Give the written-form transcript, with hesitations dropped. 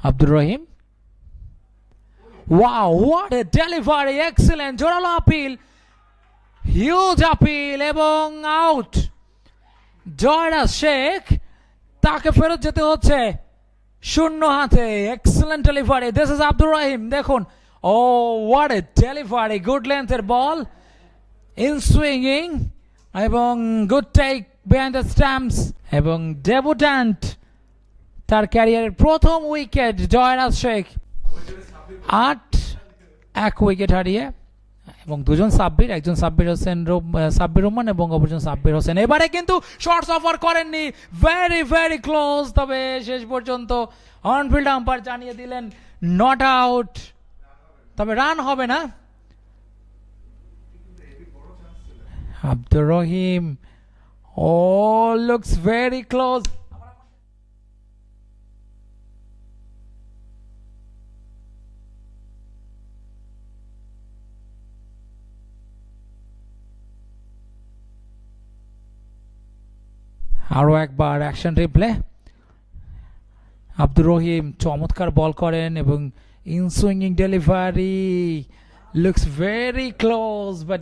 Abdur Rahim, wow, what a delivery, excellent, জোরালো appeal, huge appeal এবং out. Joyraj Sheikh, তাকে ফেরত যেতে হচ্ছে শূন্য হাতে। Excellent delivery, this is Abdur Rahim, দেখুন, oh what a delivery, good লেন্থের বল, ইন সুইংিং এবং good take behind the stumps এবং ডেবুট্যান্ট, তার ক্যারিয়ারের প্রথম উইকেট জয়রাজ শেখ। 8 উইকেট হারিয়ে, এবং দুজন সাব্বির, একজন সাব্বির রহমান এবং অপরজন সাব্বির হোসেন। এবারে কিন্তু শর্টস অফার করেননি, ভেরি ভেরি ক্লোজ, তবে শেষ পর্যন্ত অনফিল্ড আম্পায়ার জানিয়ে দিলেন নট আউট, তবে রান হবে না। আব্দুর রহিম, ও লুকস ভেরি ক্লোজ। আরও একবার অ্যাকশন রিপ্লে, আব্দুর রহিম চমৎকার বল করেন এবং in swinging delivery, looks very close but